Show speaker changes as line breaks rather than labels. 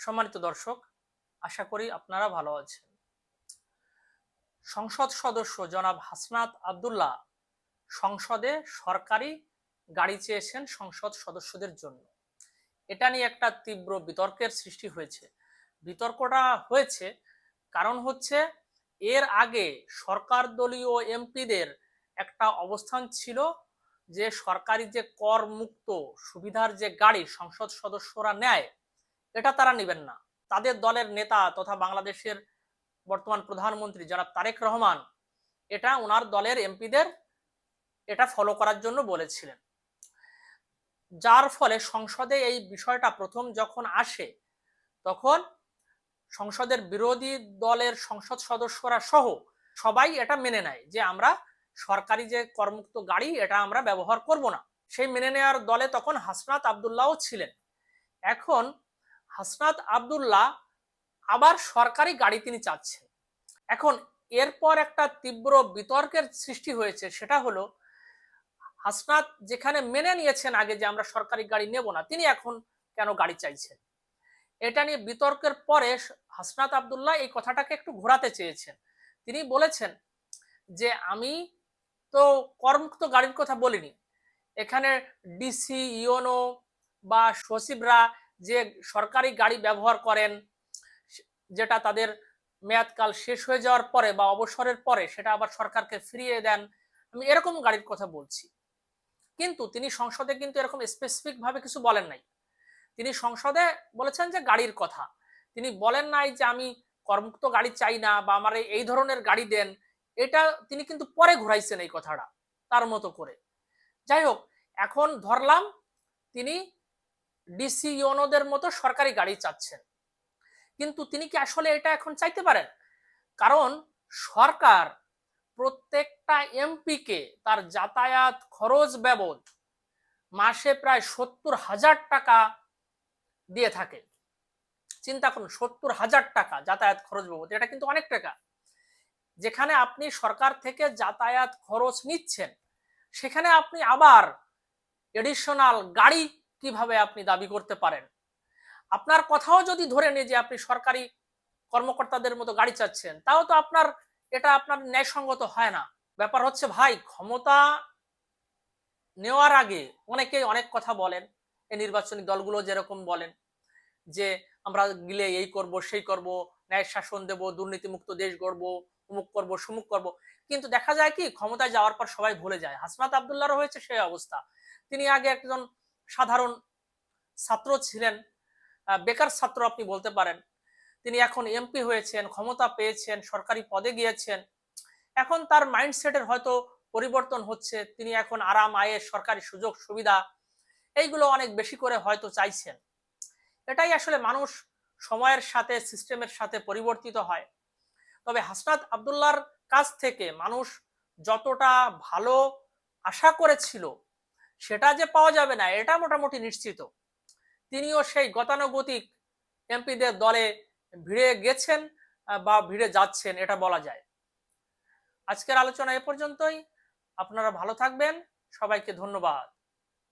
সম্মানিত দর্শক, আশা করি আপনারা ভালো আছেন। সংসদ সদস্য জনাব হাসনাত আব্দুল্লাহ সংসদে সরকারি গাড়ি চেয়েছেন সংসদ সদস্যদের জন্য। এটা নিয়ে একটা তীব্র বিতর্কের সৃষ্টি হয়েছে। বিতর্কটা হয়েছে কারণ হচ্ছে এর আগে সরকার দলীয় এমপিদের একটা অবস্থান ছিল যে সরকারি যে কর মুক্ত সুবিধার যে গাড়ি সংসদ সদস্যরা নেয় এটা তারা নেবেন না। তাদের দলের নেতা তথা বাংলাদেশের বর্তমান প্রধানমন্ত্রী জনাব তারেক রহমান এটা ওনার দলের এমপিদের এটা ফলো করার জন্য বলেছিলেন, যার ফলে সংসদে এই বিষয়টা প্রথম যখন আসে তখন সংসদের বিরোধী দলের সংসদ সদস্যরা সহ সবাই এটা মেনে নেয় যে আমরা সরকারি যে করমুক্ত গাড়ি এটা আমরা ব্যবহার করব না। সেই মেনে নেওয়ার দলে তখন হাসনাত আব্দুল্লাহও ছিলেন। এখন হাসনাত আব্দুল্লাহ আবার সরকারি গাড়ি তিনি চাচ্ছেন। এখন এরপর একটা তীব্র বিতর্কের সৃষ্টি হয়েছে, সেটা হলো হাসনাত যেখানে মেনে নিয়েছেন আগে যে আমরা সরকারি গাড়ি নেব না, তিনি এখন কেন গাড়ি চাইছেন। এটা নিয়ে বিতর্কের পরে হাসনাত আব্দুল্লাহ এই কথাটাকে একটু ঘোরাতে চেয়েছেন। তিনি বলেছেন যে আমি তো করমুক্ত গাড়ির কথা বলিনি, এখানে ডিসি ইওনো বা সচিবরা যে সরকারি গাড়ি ব্যবহার করেন যেটা তাদের মেয়াদকাল শেষ হয়ে যাওয়ার পরে বা অবসরের পরে সেটা আবার সরকারকে ফিরিয়ে দেন, আমি এরকম গাড়ির কথা বলছি। কিন্তু তিনি সংসদে কিন্তু এরকম স্পেসিফিক ভাবে কিছু বলেন নাই। তিনি সংসদে বলেছেন যে গাড়ির কথা, তিনি বলেন নাই যে আমি করমুক্ত গাড়ি চাই না বা আমার এই ধরনের গাড়ি দেন। এটা তিনি কিন্তু পরে ঘুরাইছেন এই কথাটা তার মতো করে। যাই হোক, এখন ধরলাম তিনি ডিসি ইওনোদের মতো সরকারি গাড়ি চাচ্ছেন, কিন্তু তিনি কি আসলে এটা এখন চাইতে পারেন? কারণ সরকার প্রত্যেকটা এমপিকে তার যাতায়াত খরচ বাবদ মাসে প্রায় ৭০,০০০ টাকা দিয়ে থাকে। চিন্তা করুন, ৭০,০০০ টাকা যাতায়াত খরচ বাবদ, এটা কিন্তু অনেক টাকা। যেখানে আপনি সরকার থেকে যাতায়াত খরচ নিচ্ছেন সেখানে আপনি আবার এডিশনাল গাড়ি কিভাবে আপনি দাবি করতে পারেন? আপনার কথাও যদি ধরে নিয়ে যে আপনি সরকারি কর্মকর্তাদের মতো গাড়ি চাচ্ছেন, তাও তো এটা আপনার ন্যায়সঙ্গত হয় না। ব্যাপার হচ্ছে ভাই, ক্ষমতা নেওয়ার আগে অনেকেই অনেক কথা বলেন, এই নির্বাচনী দলগুলো যেরকম বলেন যে আমরা গিলে এই করব সেই করব, ন্যায় শাসন দেব, দুর্নীতিমুক্ত দেশ গড়বো, অমুক করব সুমুক করব, কিন্তু দেখা যায় কি ক্ষমতায় যাওয়ার পর সবাই ভুলে যায়। হাসনাত আব্দুল্লাহরও হয়েছে সেই অবস্থা। তিনি আগে একজন সাধারণ ছাত্র ছিলেন, বেকার ছাত্র আপনি বলতে পারেন। তিনি এখন এমপি হয়েছেন, ক্ষমতা পেয়েছেন, সরকারি পদে গিয়েছেন। এখন তার মাইন্ডসেটের হয়তো পরিবর্তন হচ্ছে, তিনি এখন আরাম আয়ের সরকারি সুযোগ সুবিধা এইগুলো অনেক বেশি করে হয়তো চাইছেন। এটাই আসলে মানুষ সময়ের সাথে সিস্টেমের সাথে পরিবর্তিত হয়। তবে হাসনাত আব্দুল্লাহর কাছ থেকে মানুষ যতটা ভালো আশা করেছিল সেটা যে পাওয়া যাবে না এটা মোটামুটি নিশ্চিত। তিনিও সেই গতানুগতিক এমপিদের দলে ভিড়ে গেছেন বা ভিড়ে যাচ্ছেন, এটা বলা যায়। আজকের আলোচনা এ পর্যন্তই। আপনারা ভালো থাকবেন, সবাইকে ধন্যবাদ।